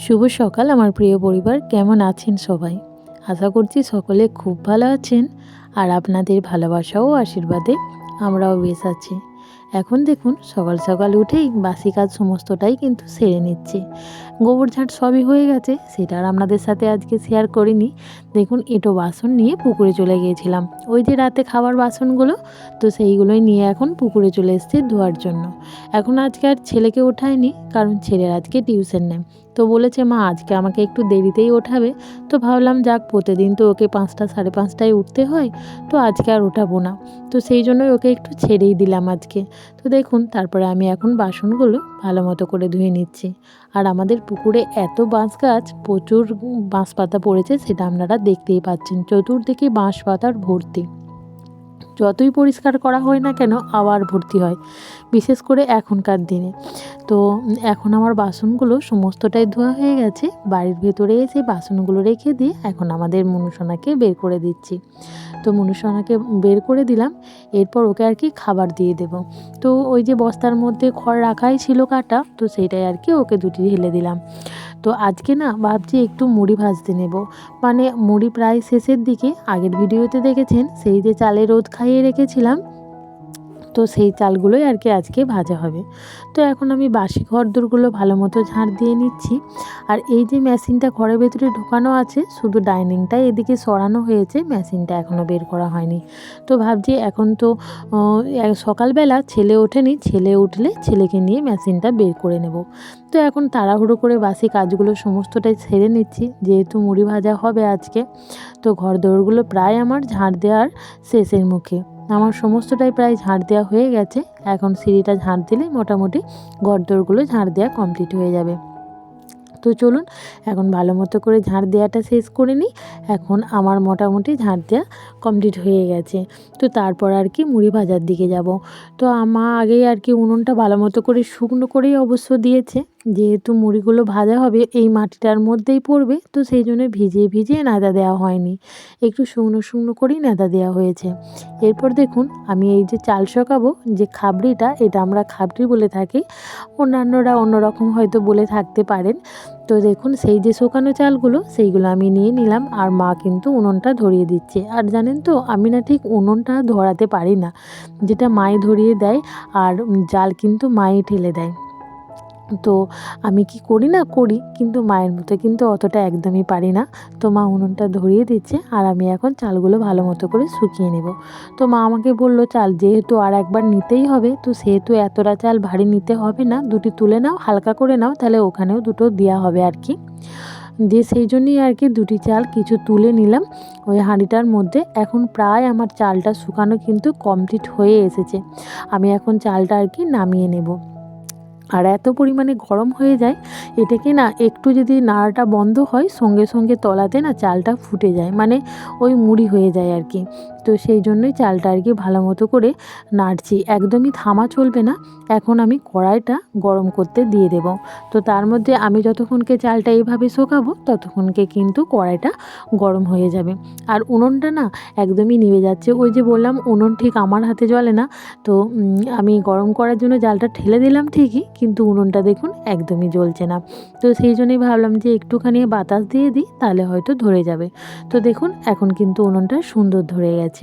শুভ সকাল আমার প্রিয় পরিবার, কেমন আছেন সবাই? আশা করছি সকলে খুব ভালো আছেন। আর আপনাদের ভালোবাসা ও আশীর্বাদে আমরাও বেশ আছি। এখন দেখুন সকাল সকাল উঠেই বাসি কাজ সমস্তটাই কিন্তু সেরে নিচ্ছি। গোবর ঝাঁট সবই হয়ে গেছে, সেটা আর আপনাদের সাথে আজকে শেয়ার করিনি। দেখুন এঁটো বাসন নিয়ে পুকুরে চলে গিয়েছিলাম, ওই যে রাতে খাবার বাসনগুলো, তো সেইগুলোই নিয়ে এখন পুকুরে চলে এসেছি ধোয়ার জন্য। এখন আজকে আর ছেলেকে ওঠায়নি, কারণ ছেলের আজকে টিউশন নেই। তো বলেছে মা আজকে আমাকে একটু দেরিতেই ওঠাবে। তো ভাবলাম যাক, প্রতিদিন তো ওকে 5টা সাড়ে 5টায় উঠতে হয়, তো আজকে আর ওঠাবো না। তো সেই জন্যই ওকে একটু ছেড়েই দিলাম আজকে। তো দেখুন তারপরে আমি এখন বাসনগুলো ভালো মতো করে ধুয়ে নিচ্ছি। আর আমাদের পুকুরে এত বাঁশ গাছ, প্রচুর বাঁশ পাতা পড়েছে, সেটা আপনারা দেখতেই পাচ্ছেন। চতুর্দিকে বাঁশ পাতার ভর্তি। যতই পরিষ্কার করা হয় না কেন আবার ভর্তি হয়, বিশেষ করে এখনকার দিনে। তো এখন আমার বাসনগুলো সমস্তটাই ধোয়া হয়ে গেছে। বাড়ির ভেতরে এসে বাসনগুলো রেখে দিয়ে এখন আমাদের মনুসোনাকে বের করে দিচ্ছি। তো মনুসোনাকে বের করে দিলাম, এরপর ওকে আর কি খাবার দিয়ে দেব। তো ওই যে বস্তার মধ্যে খড় রাখাই ছিল কাটা, তো সেইটাই আর কি ওকে দুটি ঢেলে দিলাম। তো আজকে না ভাবছি একটু মুড়ি ভাজতে নেব। মানে মুড়ি প্রায় শেষের দিকে, আগের ভিডিওতে দেখেছেন সেই যে চালে রোদ খাইয়ে রেখেছিলাম, তো সেই চালগুলোই আর কি আজকে ভাজা হবে। তো এখন আমি বাসি ঘরদোরগুলো ভালো মতো ঝাড় দিয়ে নিচ্ছি। আর এই যে মেশিনটা ঘরের ভেতরে ঢোকানো আছে, শুধু ডাইনিংটাই এদিকে সরানো হয়েছে, মেশিনটা এখনও বের করা হয়নি। তো ভাবছি এখন তো সকালবেলা ছেলে ওঠেনি, ছেলে উঠলে ছেলেকে নিয়ে মেশিনটা বের করে নেব। তো এখন তাড়াহুড়ো করে বাসি কাজগুলো সমস্তটাই সেরে নিচ্ছি, যেহেতু মুড়ি ভাজা হবে আজকে। তো ঘরদোরগুলো প্রায় আমার ঝাড় দেওয়ার শেষের মুখে। আমার সমস্তটাই প্রায় ঝাড় দেওয়া হয়ে গেছে। এখন সিঁড়িটা ঝাড় দিলে মোটামুটি ঘরদোরগুলো ঝাড় দেওয়া কমপ্লিট হয়ে যাবে। তো চলুন এখন ভালো মতো করে ঝাড় দেওয়াটা শেষ করে নিই। এখন আমার মোটামুটি ঝাড় দেওয়া কমপ্লিট হয়ে গেছে। তো তারপর আর কি মুড়ি ভাজার দিকে যাব। তো আমার আগেই আর কি উনুনটা ভালো মতো করে শুকনো করেই অবশ্য দিয়েছে, যেহেতু মুড়িগুলো ভাজা হবে এই মাটিটার মধ্যেই পড়বে, তো সেই জন্য ভিজিয়ে ভিজিয়ে নাদা দেওয়া হয়নি, একটু শুকনো শুকনো করেই নাদা দেওয়া হয়েছে। এরপর দেখুন আমি এই যে চাল শোকাবো, যে খাবড়িটা, এটা আমরা খাবড়ি বলে থাকি, অন্যান্যরা অন্যরকম হয়তো বলে থাকতে পারেন। তো দেখুন সেই যে শোকানো চালগুলো, সেইগুলো আমি নিয়ে নিলাম, আর মা কিন্তু উনুনটা ধরিয়ে দিচ্ছে। আর জানেন তো আমি না ঠিক উনুনটা ধরাতে পারি না, যেটা মাই ধরিয়ে দেয়, আর জাল কিন্তু মাই ঠেলে দেয়। তো আমি কি করি না করি, কিন্তু মায়ের মতো কিন্তু অতটা একদমই পারি না। তো মা উনুনটা ধরিয়ে দিচ্ছে, আর আমি এখন চালগুলো ভালো মতো করে শুকিয়ে নেব। তো মা আমাকে বলল চাল যেহেতু আর একবার নিতেই হবে, তো সেহেতু এতটা চাল ভারী নিতে হবে না, দুটি তুলে নাও, হালকা করে নাও, তাহলে ওখানেও দুটো দেওয়া হবে আর কি। দিয়ে সেই জন্যই আর কি দুটি চাল কিছু তুলে নিলাম ওই হাঁড়িটার মধ্যে। এখন প্রায় আমার চালটা শুকানো কিন্তু কমপ্লিট হয়ে এসেছে। আমি এখন চালটা আর কি নামিয়ে নেব। আর এত পরিমাণে গরম হয়ে যায়, এটাকে না একটু যদি নাড়াটা বন্ধ হয়, সঙ্গে সঙ্গে তলাতে না চালটা ফুটে যায়, মানে ওই মুড়ি হয়ে যায় আর কি। তো সেই জন্যই চালটা আর কি ভালো মতো করে নাড়ছি, একদমই থামা চলবে না। এখন আমি কড়াইটা গরম করতে দিয়ে দেব। তো তার মধ্যে আমি যতক্ষণকে চালটা এইভাবে শোকাবো, ততক্ষণকে কিন্তু কড়াইটা গরম হয়ে যাবে। আর উনুনটা না একদমই নিভে যাচ্ছে, ওই যে বললাম উনুন ঠিক আমার হাতে জ্বলে না। তো আমি গরম করার জন্য জালটা ঠেলে দিলাম ঠিকই, কিন্তু উনুনটা দেখুন একদমই জ্বলছে না। তো সেই জন্যই ভাবলাম যে একটুখানি বাতাস দিয়ে দিই, তাহলে হয়তো ধরে যাবে। তো দেখুন এখন কিন্তু উনুনটা সুন্দর ধরে গেছে।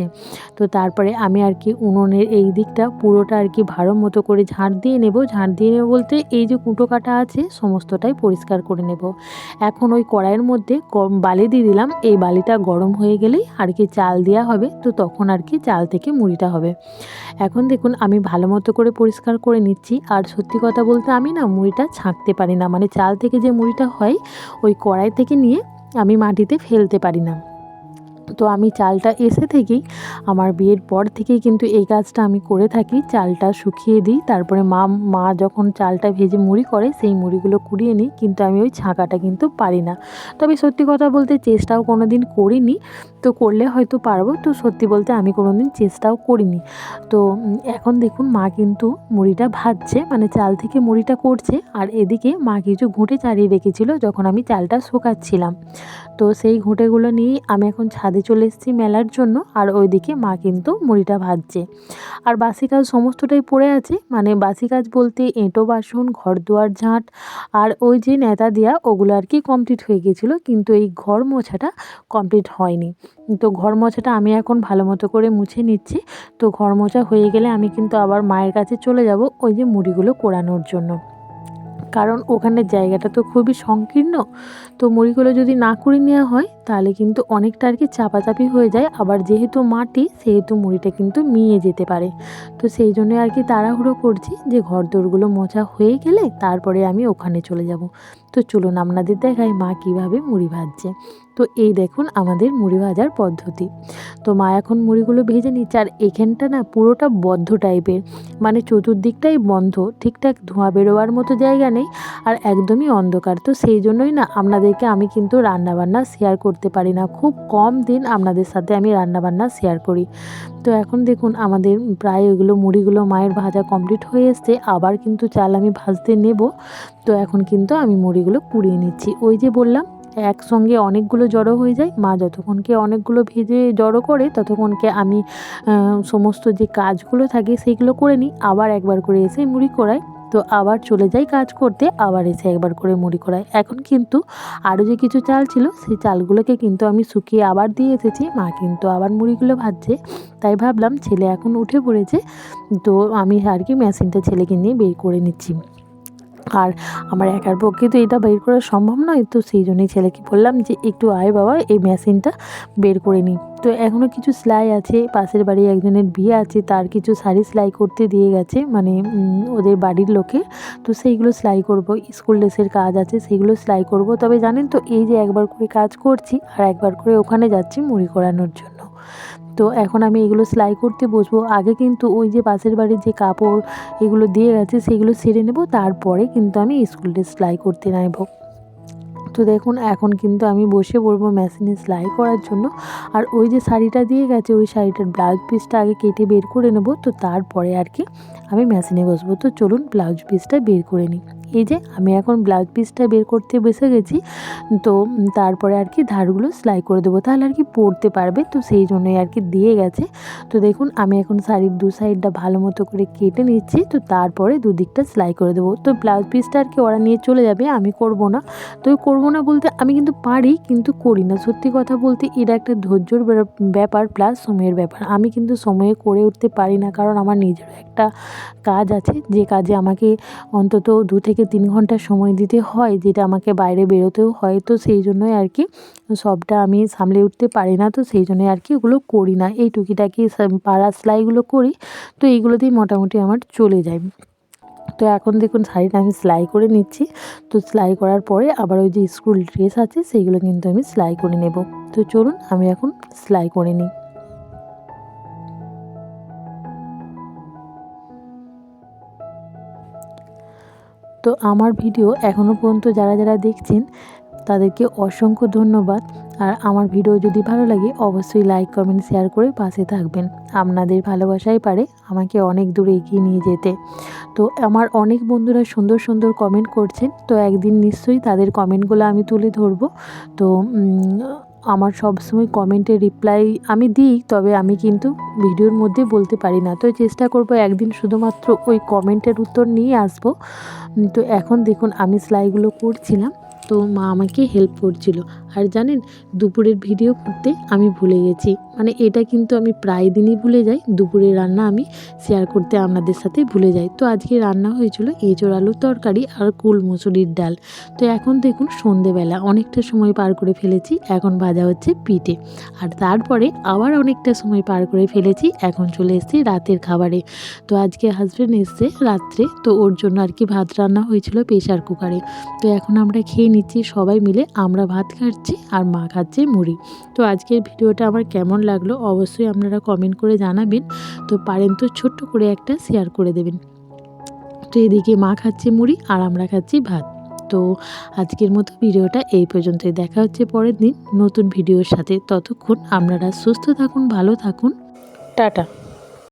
তো তারপরে আমি আর কি উনুনের এই দিকটা পুরোটা আর কি ভালো মতো করে ঝাড় দিয়ে নেব। ঝাড় দিয়ে নেব বলতে এই যে কুটো কাটা আছে সমস্তটাই পরিষ্কার করে নেব। এখন ওই কড়াইয়ের মধ্যে বালি দিয়ে দিলাম, এই বালিটা গরম হয়ে গেলেই আর কি চাল দেওয়া হবে, তো তখন আর কি চাল থেকে মুড়িটা হবে। এখন দেখুন আমি ভালো মতো করে পরিষ্কার করে নিচ্ছি। আর সত্যি কথা বলতে আমি না মুড়িটা ছাঁকতে পারি না, মানে চাল থেকে যে মুড়িটা হয় ওই কড়াই থেকে নিয়ে আমি মাটিতে ফেলতে পারি না। তো আমি চালটা এসে থেকেই, আমার বিয়ের পর থেকেই কিন্তু এই কাজটা আমি করে থাকি, চালটা শুকিয়ে দিই, তারপরে মা যখন চালটা ভেজে মুড়ি করে সেই মুড়িগুলো কুড়িয়ে নিই, কিন্তু আমি ওই ছাঁকাটা কিন্তু পারি না। তবে সত্যি কথা বলতে চেষ্টাও কোনো দিন করিনি, তো করলে হয়তো পারবো। তো সত্যি বলতে আমি কোনো দিন চেষ্টাও করিনি। তো এখন দেখুন মা কিন্তু মুড়িটা ভাজছে, মানে চাল থেকে মুড়িটা করছে, আর এদিকে মা কিছু ঘুঁটে ছাড়িয়ে রেখেছিল যখন আমি চালটা শোকাচ্ছিলাম। তো সেই ঘুঁটেগুলো নিয়েই আমি এখন ছাদ ছাদে চলে এসেছি মেলার জন্য। আর ওইদিকে মা কিন্তু মুড়িটা ভাজছে। আর বাসি কাজ সমস্তটাই পড়ে আছে, মানে বাসি কাজ বলতে এঁটো বাসন, ঘর দুয়ার ঝাঁট আর ওই যে নেতা দেওয়া ওগুলো আর কি কমপ্লিট হয়ে গিয়েছিলো, কিন্তু এই ঘর মোছাটা কমপ্লিট হয়নি। তো ঘর মোছাটা আমি এখন ভালো মতো করে মুছে নিচ্ছি। তো ঘর মোছা হয়ে গেলে আমি কিন্তু আবার মায়ের কাছে চলে যাব ওই যে মুড়িগুলো কোড়ানোর জন্য, কারণ ওখানের জায়গাটা তো খুবই সংকীর্ণ। তো মুড়িগুলো যদি না করে নেওয়া হয় তাহলে কিন্তু অনেকটা আর কি চাপাচাপি হয়ে যায়, আবার যেহেতু মাটি সেহেতু মুড়িটা কিন্তু মিয়ে যেতে পারে। তো সেই জন্য আর কি তাড়াহুড়ো করছি যে ঘর দোরগুলো মোছা হয়ে গেলে তারপরে আমি ওখানে চলে যাব। তো চলুন আপনাদের দেখাই মা কীভাবে মুড়ি ভাজছে। তো এই দেখুন আমাদের মুড়ি ভাজার পদ্ধতি। তো মা এখন মুড়িগুলো ভেজে নিচ্ছে। আর এখানটা না পুরোটা বদ্ধ টাইপের, মানে চতুর্দিকটাই বন্ধ, ঠিকঠাক ধোঁয়া বেরোবার মতো জায়গা নেই, আর একদমই অন্ধকার। তো সেই জন্যই না আপনাদেরকে আমি কিন্তু রান্নাবান্না শেয়ার করতে পারি না, খুব কম দিন আপনাদের সাথে আমি রান্নাবান্না শেয়ার করি। তো এখন দেখুন আমাদের প্রায় ওইগুলো মুড়িগুলো মায়ের ভাজা কমপ্লিট হয়ে এসছে, আবার কিন্তু চাল আমি ভাজতে নেব। তো এখন কিন্তু আমি মুড়িগুলো পুড়িয়ে নিচ্ছি। ওই যে বললাম একসঙ্গে অনেকগুলো জড়ো হয়ে যায়, মা যতক্ষণকে অনেকগুলো ভেজে জড়ো করে ততক্ষণকে আমি সমস্ত যে কাজগুলো থাকে সেগুলো করে নিই, আবার একবার করে এসে মুড়ি করাই। তো আবার চলে যাই কাজ করতে, আবার এসে একবার করে মুড়ি করাই। এখন কিন্তু আরও যে কিছু চাল ছিল সেই চালগুলোকে কিন্তু আমি শুকিয়ে আবার দিয়ে এসেছি, মা কিন্তু আবার মুড়িগুলো ভাজছে। তাই ভাবলাম ছেলে এখন উঠে পড়েছে, তো আমি আর কি মেশিনটা ছেলেকে নিয়ে বের করে নিচ্ছি। আর আমার একার পক্ষে তো এটা বের করা সম্ভব নয়, তো সেই জন্যই ছেলেকে বললাম যে একটু আয় বাবা এই মেশিনটা বের করে নিই। তো এখনও কিছু সেলাই আছে, পাশের বাড়ি একজনের বিয়ে আছে, তার কিছু শাড়ি সেলাই করতে দিয়ে গেছে, মানে ওদের বাড়ির লোকে। তো সেইগুলো সেলাই করব, স্কুল ড্রেসের কাজ আছে সেগুলো সেলাই করব। তবে জানেন তো এই যে একবার করে কাজ করছি আর একবার করে ওখানে যাচ্ছি মুড়ি করানোর জন্য। তো এখন আমি এগুলো সেলাই করতে বসবো। আগে কিন্তু ওই যে পাশের বাড়ির যে কাপড় এগুলো দিয়ে গেছে সেগুলো সেরে নেব, তারপরে কিন্তু আমি স্কুল ড্রেস সেলাই করতে নামব। তো দেখুন এখন কিন্তু আমি বসে পড়বো মেশিনে সেলাই করার জন্য। আর ওই যে শাড়িটা দিয়ে গেছে ওই শাড়িটার ব্লাউজ পিসটা আগে কেটে বের করে নেব, তো তারপরে আর কি আমি মেশিনে বসবো। তো চলুন ব্লাউজ পিসটা বের করে নিই। এই যে আমি এখন ব্লাউজ পিসটা বের করতে বসে গেছি। তো তারপরে আর কি ধারগুলো সেলাই করে দেবো, তাহলে আর কি পরতে পারবে, তো সেই জন্যই আর কি দিয়ে গেছে। তো দেখুন আমি এখন শাড়ির দু সাইডটা ভালো মতো করে কেটে নিচ্ছি, তো তারপরে দুদিকটা সেলাই করে দেবো। তো ব্লাউজ পিসটা আর কি ওরা নিয়ে চলে যাবে, আমি করব না। তো করবো না বলতে আমি কিন্তু পারি কিন্তু করি না। সত্যি কথা বলতে এটা একটা ধৈর্যর ব্যাপার প্লাস সময়ের ব্যাপার। আমি কিন্তু সময়ে করে উঠতে পারি না, কারণ আমার নিজেরও একটা কাজ আছে যে কাজে আমাকে অন্তত 2 থেকে 3 ঘন্টা সময় দিতে হয়, যেটা আমাকে বাইরে বেরোতেও হয়। তো সেই জন্যই আর কি সবটা আমি সামলে উঠতে পারি না, তো সেই জন্যই আর কি ওগুলো করি না। এই টুকিটাকি পাড়া সেলাইগুলো করি, তো এইগুলোতেই মোটামুটি আমার চলে যায়। তো এখন দেখুন শাড়িটা আমি সেলাই করে নিচ্ছি। তো সেলাই করার পরে আবার ওই যে স্কুল ড্রেস আছে সেইগুলো কিন্তু আমি সেলাই করে নেব। তো চলুন আমি এখন সেলাই করে নিই। তো আমার ভিডিও এখনও পর্যন্ত যারা যারা দেখছেন তাদেরকে অসংখ্য ধন্যবাদ। আর আমার ভিডিও যদি ভালো লাগে অবশ্যই লাইক কমেন্ট শেয়ার করে পাশে থাকবেন। আপনাদের ভালোবাসাই পারে আমাকে অনেক দূরে এগিয়ে নিয়ে যেতে। তো আমার অনেক বন্ধুরা সুন্দর সুন্দর কমেন্ট করছেন, তো একদিন নিশ্চয়ই তাদের কমেন্টগুলো আমি তুলে ধরবো। তো আমার সবসময় কমেন্টের রিপ্লাই আমি দিই, তবে আমি কিন্তু ভিডিওর মধ্যে বলতে পারি না। তো চেষ্টা করব একদিন শুধুমাত্র ওই কমেন্টের উত্তর নিয়ে আসবো। তো এখন দেখুন আমি সেলাইগুলো করছিলাম, তো মা আমাকে হেল্প করছিল। আর জানেন দুপুরের ভিডিও করতে আমি ভুলে গেছি, মানে এটা কিন্তু আমি প্রায় দিনই ভুলে যাই, দুপুরের রান্না আমি শেয়ার করতে আপনাদের সাথে ভুলে যাই। তো আজকে রান্না হয়েছিল এঁচোড় আলুর তরকারি আর কুল মুসুরির ডাল। তো এখন দেখুন সন্ধেবেলা অনেকটা সময় পার করে ফেলেছি, এখন ভাজা হচ্ছে পিঠে। আর তারপরে আবার অনেকটা সময় পার করে ফেলেছি, এখন চলে এসেছি রাতের খাবারে। তো আজকে হাজব্যান্ড এসছে রাত্রে, তো ওর জন্য আর কি ভাত রান্না হয়েছিল প্রেশার কুকারে। তো এখন আমরা খেয়ে নিচ্ছি সবাই মিলে, আমরা ভাত খাচ্ছি আর মা খাচ্ছে মুড়ি। তো আজকের ভিডিওটা আমার কেমন লাগলো অবশ্যই আপনারা কমেন্ট করে জানাবেন। তো পারেন তো ছোট্ট করে একটা শেয়ার করে দেবেন। তো এদিকে মা খাচ্ছে মুড়ি আর আমরা খাচ্ছি ভাত। তো আজকের মতো ভিডিওটা এই পর্যন্তই, দেখা হচ্ছে পরের দিন নতুন ভিডিওর সাথে। ততক্ষণ আপনারা সুস্থ থাকুন, ভালো থাকুন, টাটা।